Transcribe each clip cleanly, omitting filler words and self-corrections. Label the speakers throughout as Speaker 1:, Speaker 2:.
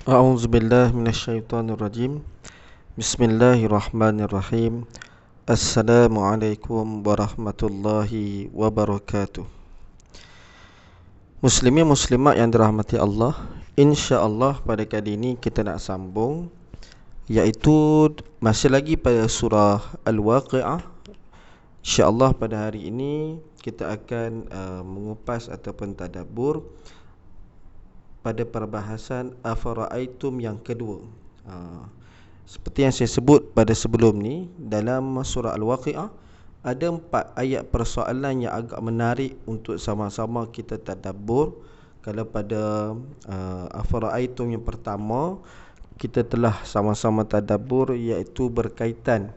Speaker 1: A'udzubillahi minasyaitonirrajim. Bismillahirrahmanirrahim. Assalamualaikum warahmatullahi wabarakatuh. Muslimin muslimat yang dirahmati Allah, insya-Allah pada kali ini kita nak sambung, iaitu masih lagi pada surah Al-Waqi'ah. Insya-Allah pada hari ini kita akan mengupas ataupun tadabbur pada perbahasan afara'aitum yang kedua. Seperti yang saya sebut pada sebelum ni, dalam surah Al-Waqi'ah ada 4 ayat persoalan yang agak menarik untuk sama-sama kita tadabbur. Kalau pada afara'aitum yang pertama kita telah sama-sama tadabbur, iaitu berkaitan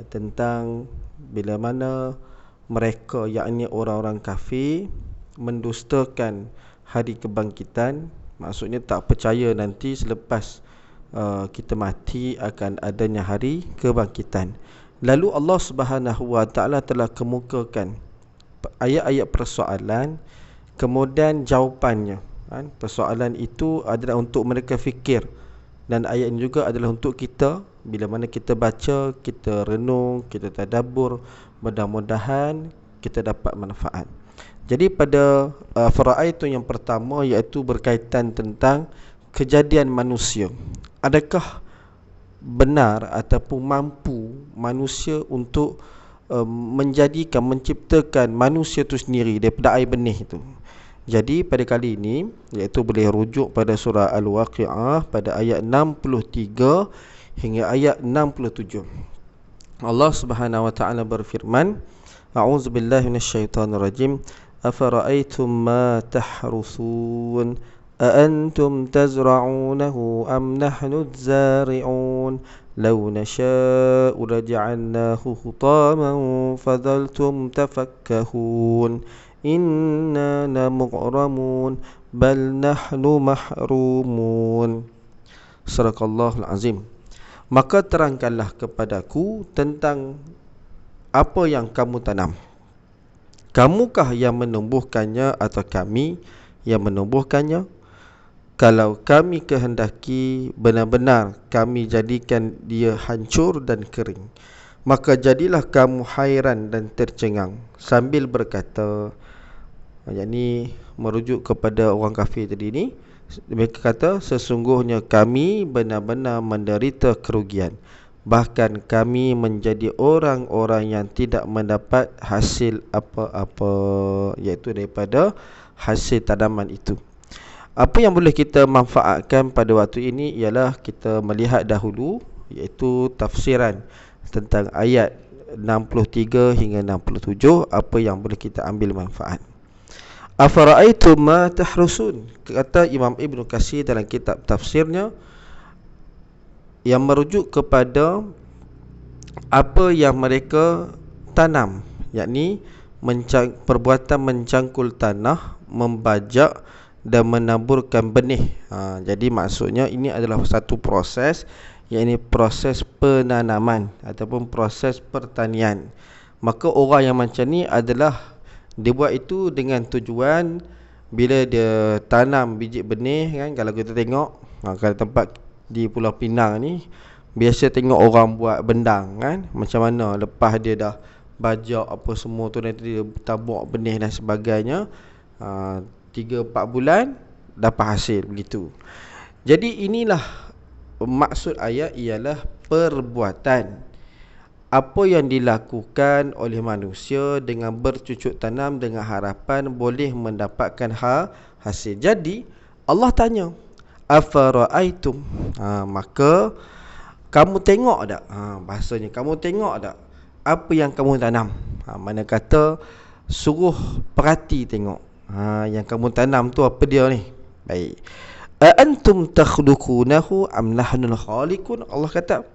Speaker 1: tentang bila mana mereka, yakni orang-orang kafir, mendustakan hari kebangkitan. Maksudnya tak percaya nanti selepas kita mati akan adanya hari kebangkitan. Lalu Allah Subhanahu Wa Taala telah kemukakan ayat-ayat persoalan, kemudian jawapannya. Persoalan itu adalah untuk mereka fikir, dan ayat ini juga adalah untuk kita. Bila mana kita baca, kita renung, kita tadabbur, mudah-mudahan kita dapat manfaat. Jadi pada fara'aitu yang pertama, iaitu berkaitan tentang kejadian manusia. Adakah benar ataupun mampu manusia untuk menciptakan manusia itu sendiri daripada air benih itu? Jadi pada kali ini, iaitu boleh rujuk pada surah Al-Waqi'ah pada ayat 63 hingga ayat 67. Allah Subhanahu Wa Taala berfirman, A'udzubillahi minasyaitonirrajim. أفرأيتم ما تحرثون أأنتم تزرعونه أم نحن الزارعون لو نشاء لجعلناه حطاما فظلتم تفكهون إنا لمغرمون بل نحن محرومون. Sadaqallahul Azim. Maka terangkanlah kepadaku tentang apa yang kamu tanam. Kamukah yang menumbuhkannya atau kami yang menumbuhkannya? Kalau kami kehendaki, benar-benar kami jadikan dia hancur dan kering. Maka jadilah kamu hairan dan tercengang sambil berkata, yakni merujuk kepada orang kafir tadi ni, mereka kata, sesungguhnya kami benar-benar menderita kerugian. Bahkan kami menjadi orang-orang yang tidak mendapat hasil apa-apa, iaitu daripada hasil tanaman itu. Apa yang boleh kita manfaatkan pada waktu ini ialah kita melihat dahulu, iaitu tafsiran tentang ayat 63 hingga 67, apa yang boleh kita ambil manfaat. Afara'aitum ma tahrusun, kata Imam Ibn Katsir dalam kitab tafsirnya, yang merujuk kepada apa yang mereka tanam, yakni perbuatan mencangkul tanah, membajak dan menaburkan benih. Jadi maksudnya ini adalah satu proses, yakni proses penanaman ataupun proses pertanian. Maka orang yang macam ni adalah dia buat itu dengan tujuan, bila dia tanam biji benih kan, kalau kita tengok kalau tempat di Pulau Pinang ni, biasa tengok orang buat bendang kan, macam mana lepas dia dah bajak apa semua tu, nanti dia tabur benih dan sebagainya, 3-4 bulan dapat hasil begitu. Jadi inilah maksud ayat, ialah perbuatan apa yang dilakukan oleh manusia dengan bercucuk tanam dengan harapan boleh mendapatkan hasil. Jadi Allah tanya, afara'aitum, maka kamu tengok tak? Bahasanya kamu tengok tak apa yang kamu tanam? Mana kata suruh perhati tengok, yang kamu tanam tu apa dia ni? Baik. A antum takhluqunahu am nahnul khaliqun? Allah kata,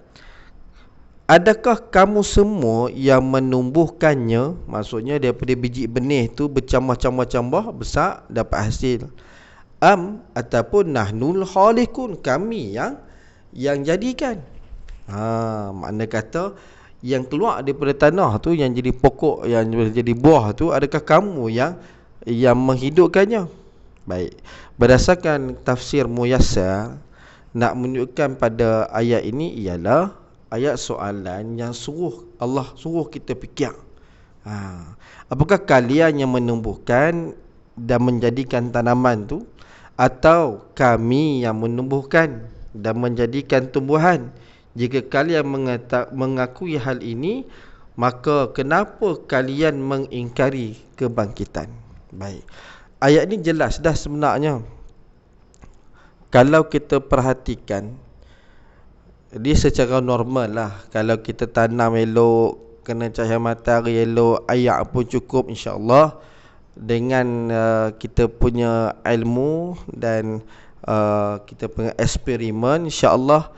Speaker 1: adakah kamu semua yang menumbuhkannya? Maksudnya daripada biji benih tu bercambah-cambah besar dapat hasil. Ataupun nahnul khaliqun, kami yang jadikan. Makna kata yang keluar daripada tanah tu, yang jadi pokok, yang jadi buah tu, adakah kamu yang menghidupkannya? Baik. Berdasarkan tafsir Muyassar, nak menunjukkan pada ayat ini ialah ayat soalan yang Allah suruh kita fikir. Apakah kalian yang menumbuhkan dan menjadikan tanaman tu, atau kami yang menumbuhkan dan menjadikan tumbuhan? Jika kalian mengakui hal ini, maka kenapa kalian mengingkari kebangkitan? Baik. Ayat ini jelas dah sebenarnya. Kalau kita perhatikan, dia secara normal lah. Kalau kita tanam elok, kena cahaya matahari elok, air pun cukup, insya-Allah dengan kita punya ilmu dan kita punya eksperimen, insya-Allah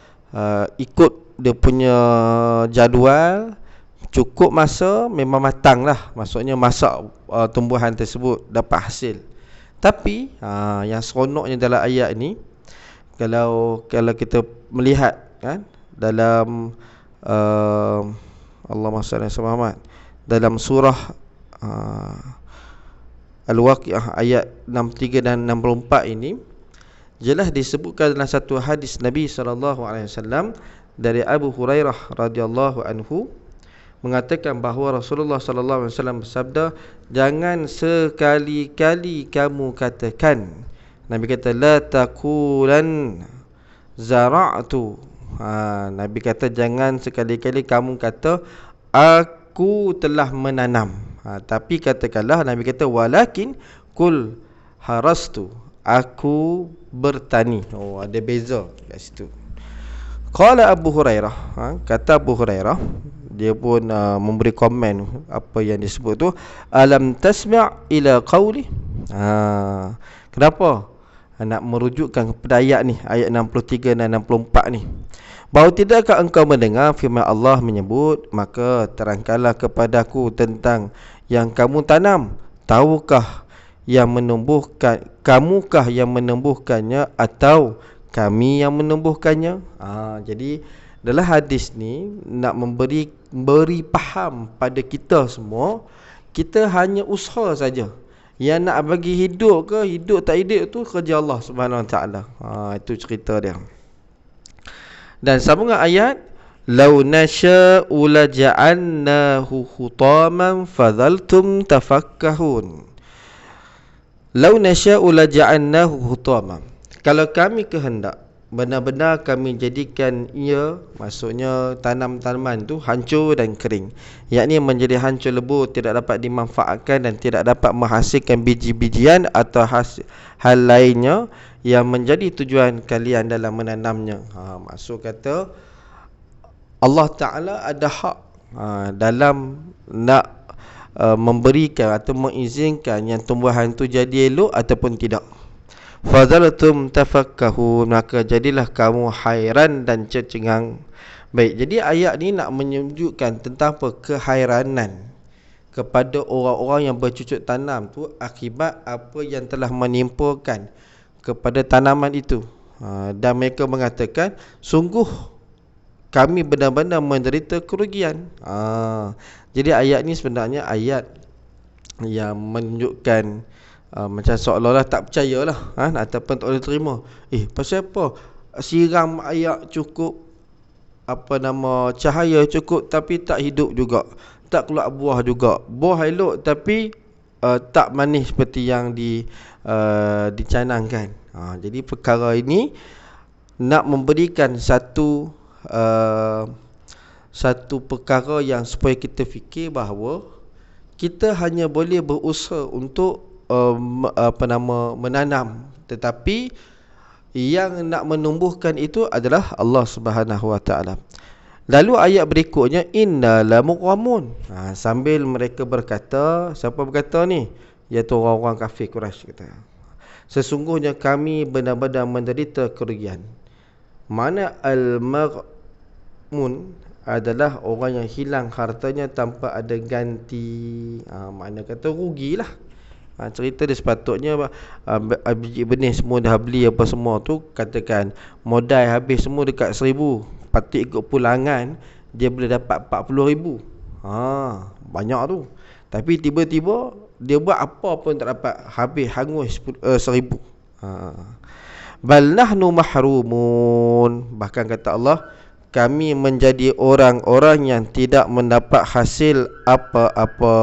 Speaker 1: ikut dia punya jadual, cukup masa, memang matang lah. Maksudnya masak tumbuhan tersebut dapat hasil. Tapi yang seronoknya dalam ayat ni, kalau kita melihat kan, dalam Allahumma salli ala Muhammad, dalam surah Al-Waqi'ah ayat 63 dan 64 ini, jelas disebutkan dalam satu hadis Nabi SAW dari Abu Hurairah radhiyallahu anhu, mengatakan bahawa Rasulullah SAW bersabda, jangan sekali-kali kamu katakan, Nabi kata, la taqulan zara'tu. Nabi kata jangan sekali-kali kamu kata aku telah menanam. Tapi katakanlah, Nabi kata, walakin kul harastu, aku bertani. Ada beza kat situ. Qala Abu Hurairah, kata Abu Hurairah, dia pun memberi komen apa yang disebut tu, alam tasma' ila qawli. Kenapa nak merujukkan kepada ayat ni, ayat 63 dan 64 ni? Bahawa tidakkah engkau mendengar firman Allah menyebut, maka terangkanlah kepadaku tentang yang kamu tanam. Tahukah yang menumbuhkan, kamukah yang menumbuhkannya atau kami yang menumbuhkannya? Jadi dalam hadis ni nak beri faham pada kita semua, kita hanya usaha saja. Yang nak bagi hidup ke hidup tak hidup tu kerja Allah Subhanahu Wa Taala. Itu cerita dia. Dan sambungan ayat, lau nasha'u laja'alnahu khutaman fadhaltum tafakkahun. Lau nasha'u laja'alnahu khutaman. Kalau kami kehendak, benar-benar kami jadikan ia, maksudnya tanam-tanaman tu hancur dan kering, yakni menjadi hancur lebur, tidak dapat dimanfaatkan dan tidak dapat menghasilkan biji-bijian atau hal lainnya yang menjadi tujuan kalian dalam menanamnya. Maksud kata Allah Ta'ala ada hak dalam nak memberikan atau mengizinkan yang tumbuhan tu jadi elok ataupun tidak. Fadhaltum tafakkahun, maka jadilah kamu hairan dan tercengang. Baik, jadi ayat ni nak menunjukkan tentang apa? Kehairanan kepada orang-orang yang bercucuk tanam tu akibat apa yang telah menimpakan kepada tanaman itu. Dan mereka mengatakan, sungguh kami benar-benar menderita kerugian. Jadi ayat ni sebenarnya ayat yang menunjukkan macam seolah-olah tak percayalah, ataupun tak boleh terima. Pasal apa? Siram air cukup, cahaya cukup, tapi tak hidup juga, tak keluar buah juga. Buah elok tapi tak manis seperti yang dicanangkan. Jadi perkara ini nak memberikan satu perkara yang supaya kita fikir bahawa kita hanya boleh berusaha untuk menanam, tetapi yang nak menumbuhkan itu adalah Allah Subhanahu Wa Taala. Lalu ayat berikutnya, inna lamuqamun. Sambil mereka berkata, siapa berkata ni? Iaitu orang-orang kafir Quraisy kata, sesungguhnya kami benar-benar menderita kerugian. Mana al-maghmun adalah orang yang hilang hartanya tanpa ada ganti. Mana kata rugilah. Cerita dia sepatutnya biji benih semua dah beli apa semua tu, katakan modal habis semua dekat 1,000, patut ikut pulangan dia boleh dapat 40,000. Banyak tu. Tapi tiba-tiba dia buat apa pun tak dapat, habis hangus 1,000. Bal nahnu mahrumun. Bahkan kata Allah, kami menjadi orang-orang yang tidak mendapat hasil apa-apa.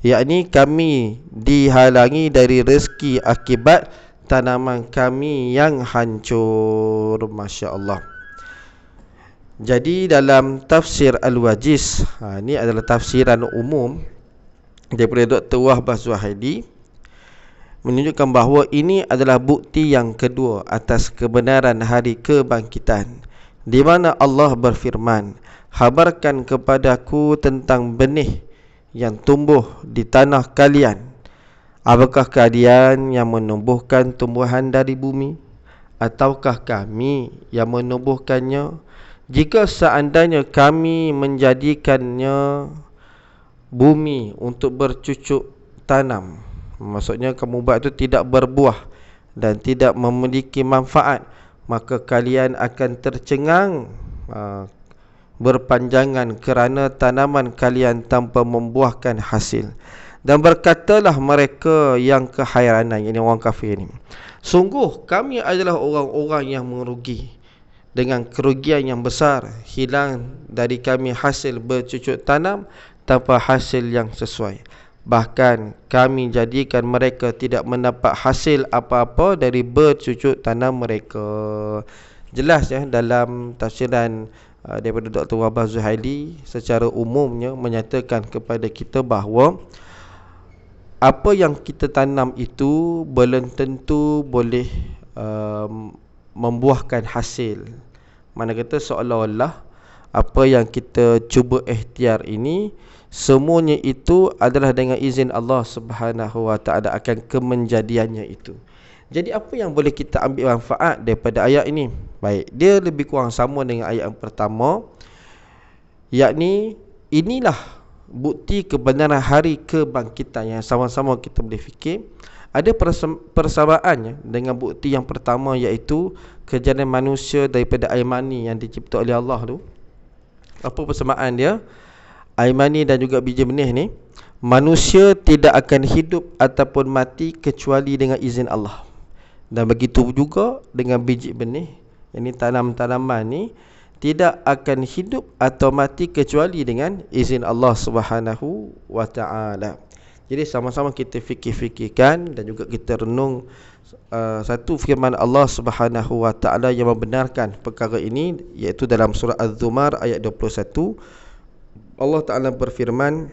Speaker 1: Yakni kami dihalangi dari rezeki akibat tanaman kami yang hancur. Masya Allah. Jadi dalam tafsir Al-Wajiz, ini adalah tafsiran umum daripada Dr. Wahbah Zuhaili, menunjukkan bahawa ini adalah bukti yang kedua atas kebenaran hari kebangkitan, di mana Allah berfirman, habarkan kepadaku tentang benih yang tumbuh di tanah kalian. Apakah kalian yang menumbuhkan tumbuhan dari bumi, ataukah kami yang menumbuhkannya? Jika seandainya kami menjadikannya bumi untuk bercucuk tanam, maksudnya kamu buat itu tidak berbuah dan tidak memiliki manfaat, maka kalian akan tercengang berpanjangan kerana tanaman kalian tanpa membuahkan hasil. Dan berkatalah mereka yang kehairanan, ini orang kafir ini, sungguh kami adalah orang-orang yang merugi dengan kerugian yang besar, hilang dari kami hasil bercucuk tanam tanpa hasil yang sesuai. Bahkan kami jadikan mereka tidak mendapat hasil apa-apa dari bercucuk tanam mereka. Jelas ya, dalam tafsiran daripada Dr. Wahbah Zuhaili secara umumnya menyatakan kepada kita bahawa apa yang kita tanam itu belum tentu boleh membuahkan hasil. Mana kata seolah-olah apa yang kita cuba ikhtiar ini semuanya itu adalah dengan izin Allah Subhanahu wa taala akan kemenjadiannya itu. Jadi apa yang boleh kita ambil manfaat daripada ayat ini? Baik, dia lebih kurang sama dengan ayat yang pertama, yakni inilah bukti kebenaran hari kebangkitan yang sama-sama kita boleh fikir. Ada persamaannya dengan bukti yang pertama, iaitu kejadian manusia daripada air mani yang dicipta oleh Allah tu. Apa persamaan dia? Air mani dan juga biji benih ni, manusia tidak akan hidup ataupun mati kecuali dengan izin Allah. Dan begitu juga dengan biji benih, yakni tanam-tanaman ni tidak akan hidup atau mati kecuali dengan izin Allah Subhanahu wa taala. Jadi sama-sama kita fikir-fikirkan dan juga kita renung satu firman Allah Subhanahu wa taala yang membenarkan perkara ini, iaitu dalam surah Az-Zumar ayat 21. Allah Taala berfirman,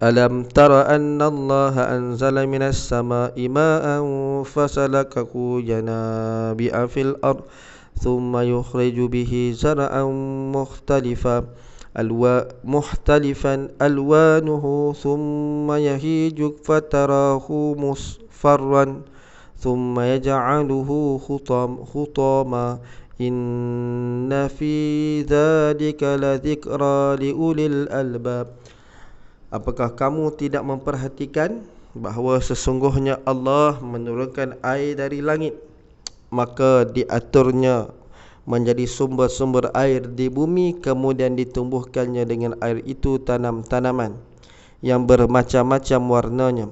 Speaker 1: alam tara anna Allah anzala minas samai ma'an fasalakahu yanabi'a fil ard thumma yukhriju bihi zar'an mukhtalifan alwanuhu thumma yahiju fatarahu musfarran thumma yaj'aluhu khutama inna fi dzalika ladzikra liulil albab. Apakah kamu tidak memperhatikan bahawa sesungguhnya Allah menurunkan air dari langit, maka diaturnya menjadi sumber-sumber air di bumi, kemudian ditumbuhkannya dengan air itu tanam-tanaman yang bermacam-macam warnanya,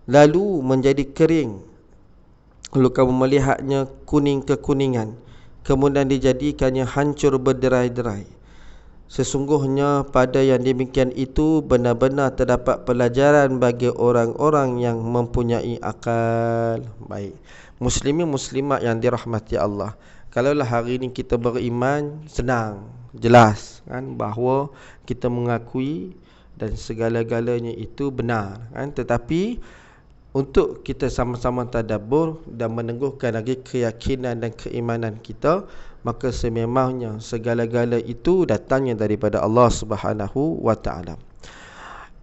Speaker 1: lalu menjadi kering, lalu kamu melihatnya kuning kekuningan, kemudian dijadikannya hancur berderai-derai. Sesungguhnya pada yang demikian itu benar-benar terdapat pelajaran bagi orang-orang yang mempunyai akal. Baik, muslimin muslimat yang dirahmati Allah, kalaulah hari ini kita beriman, senang, jelas kan, bahawa kita mengakui dan segala-galanya itu benar kan. Tetapi untuk kita sama-sama tadabbur dan meneguhkan lagi keyakinan dan keimanan kita, maka sememangnya segala-gala itu datangnya daripada Allah Subhanahu wa taala.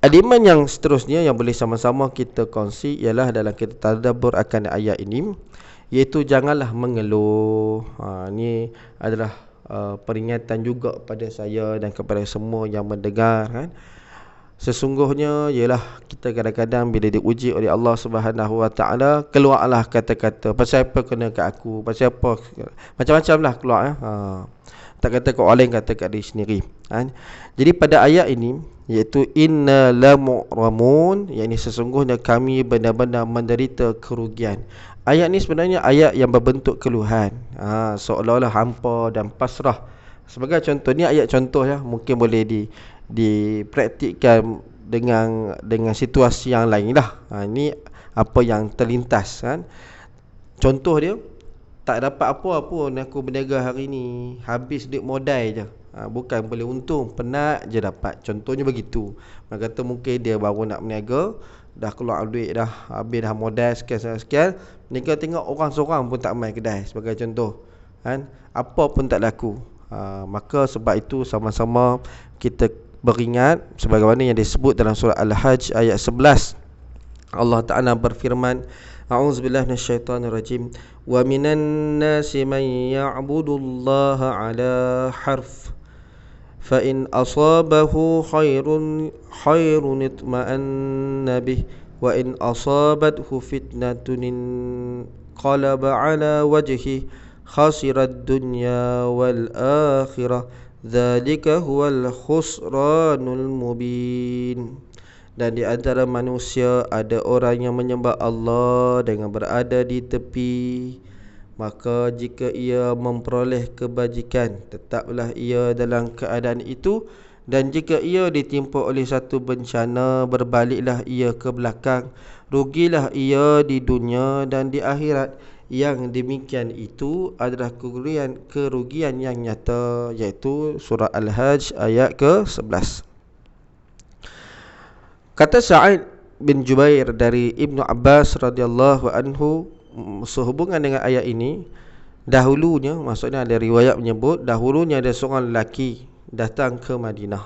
Speaker 1: Elemen yang seterusnya yang boleh sama-sama kita kongsi ialah dalam kita tadabbur akan ayat ini, iaitu janganlah mengeluh. Ini adalah peringatan juga pada saya dan kepada semua yang mendengar kan. Sesungguhnya ialah kita kadang-kadang bila diuji oleh Allah Subhanahu Wa Taala, keluarlah kata-kata, pasal apa kena kat aku, pasal apa, macam-macam lah keluar tak kata kat orang lain, kata kat diri sendiri. Jadi pada ayat ini, iaitu inna lamu'ramun, yakni sesungguhnya kami benar-benar menderita kerugian. Ayat ni sebenarnya ayat yang berbentuk keluhan, seolah-olah hampa dan pasrah. Sebagai contoh, ni ayat contoh ya, mungkin boleh dipraktikkan dengan situasi yang lain lah. Ni apa yang terlintas kan. Contoh dia, tak dapat apa-apa pun aku berniaga hari ni, habis duit modal je. Bukan boleh untung, penat je dapat. Contohnya begitu. Mereka kata mungkin dia baru nak berniaga, dah keluar duit dah, habis dah modal sekian. Mereka tengok orang seorang pun tak main kedai, sebagai contoh kan, apa pun tak laku. Maka sebab itu sama-sama kita beringat sebagaimana yang disebut dalam surah Al-Hajj ayat 11. Allah Ta'ala berfirman, a'udzubillahi minasyaitonirrajim, wa minan nasi man ya'budullaha 'ala harf fa in asabahu khairun itma'anna bih wa in asabathu fitnatun qalaba 'ala wajhihi khasirad dunya wal akhirah dzalika huwal khusranul mubin. Dan di antara manusia ada orang yang menyembah Allah dengan berada di tepi, maka jika ia memperoleh kebajikan, tetaplah ia dalam keadaan itu, dan jika ia ditimpa oleh satu bencana, berbaliklah ia ke belakang, rugilah ia di dunia dan di akhirat. Yang demikian itu adalah kerugian yang nyata, iaitu surah Al-Hajj ayat ke-11. Kata Sa'id bin Jubair dari Ibnu Abbas radhiyallahu anhu sehubungan dengan ayat ini, dahulunya, maksudnya ada riwayat menyebut, dahulunya ada seorang lelaki datang ke Madinah.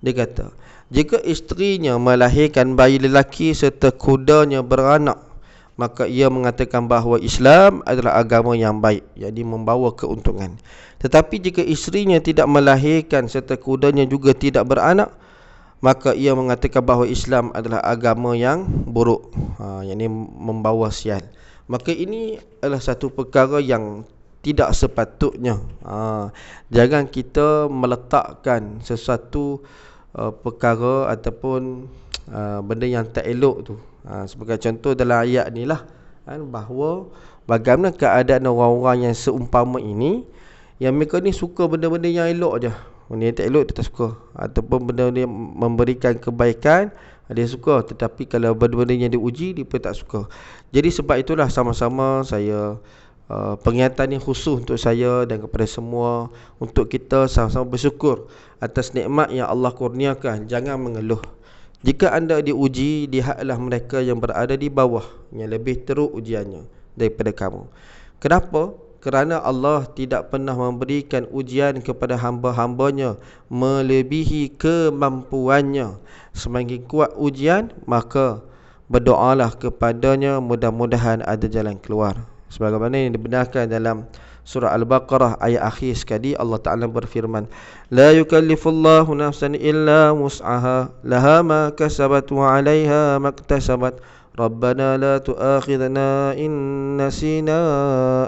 Speaker 1: Dia kata, jika isterinya melahirkan bayi lelaki serta kudanya beranak, maka ia mengatakan bahawa Islam adalah agama yang baik, jadi membawa keuntungan. Tetapi jika isterinya tidak melahirkan serta kudanya juga tidak beranak, maka ia mengatakan bahawa Islam adalah agama yang buruk, yang ini membawa sial. Maka ini adalah satu perkara yang tidak sepatutnya. Jangan kita meletakkan sesuatu perkara ataupun benda yang tak elok tu. Sebagai contoh dalam ayat ni lah, bahawa bagaimana keadaan orang-orang yang seumpama ini, yang mereka ni suka benda-benda yang elok je. Benda yang tak elok dia tak suka, ataupun benda yang memberikan kebaikan dia suka. Tetapi kalau benda-benda yang diuji, dia pun tak suka. Jadi sebab itulah sama-sama saya pengingatan ni khusus untuk saya dan kepada semua, untuk kita sama-sama bersyukur atas nikmat yang Allah kurniakan. Jangan mengeluh. Jika anda diuji, lihatlah mereka yang berada di bawah, yang lebih teruk ujiannya daripada kamu. Kenapa? Kerana Allah tidak pernah memberikan ujian kepada hamba-hambanya melebihi kemampuannya. Semakin kuat ujian, maka berdoalah kepadanya, mudah-mudahan ada jalan keluar. Sebagaimana yang dibenarkan dalam surah Al-Baqarah ayat akhir sekali, Allah Ta'ala berfirman, la yukallifullahu nafsan illa wus'aha, laha ma kasabat wa 'alaiha maktasabat. Rabbana la tu'akhidhna in nasina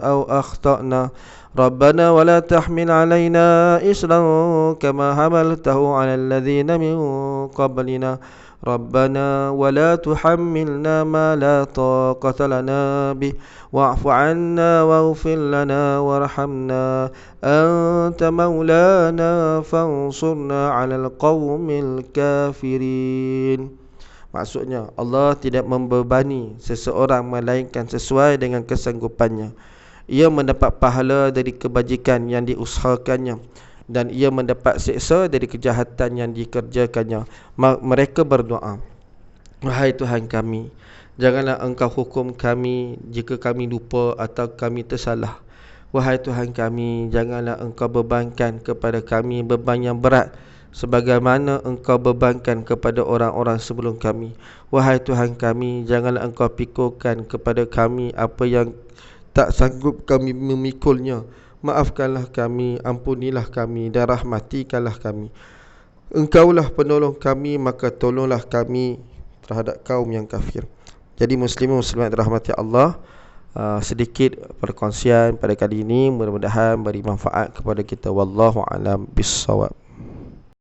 Speaker 1: aw akhtana. Rabbana wa la tahmil 'alaina isran kama hamaltahu 'alal ladzina min qablina. Rabbana wa la tuhammilna ma la taqata lana bih wa'fu 'anna waghfir lana warhamna anta maulana fansurna 'alal qaumil kafirin. Maksudnya, Allah tidak membebani seseorang melainkan sesuai dengan kesanggupannya. Ia mendapat pahala dari kebajikan yang diusahakannya, dan ia mendapat siksa dari kejahatan yang dikerjakannya. Mereka berdoa, wahai Tuhan kami, janganlah engkau hukum kami jika kami lupa atau kami tersalah. Wahai Tuhan kami, janganlah engkau bebankan kepada kami beban yang berat sebagaimana engkau bebankan kepada orang-orang sebelum kami. Wahai Tuhan kami, janganlah engkau pikulkan kepada kami apa yang tak sanggup kami memikulnya. Maafkanlah kami, ampunilah kami, dan rahmatikanlah kami. Engkaulah penolong kami, maka tolonglah kami terhadap kaum yang kafir. Jadi muslimin muslimat dirahmati Allah, sedikit perkongsian pada kali ini, mudah-mudahan beri manfaat kepada kita. Wallahu alam bissawab.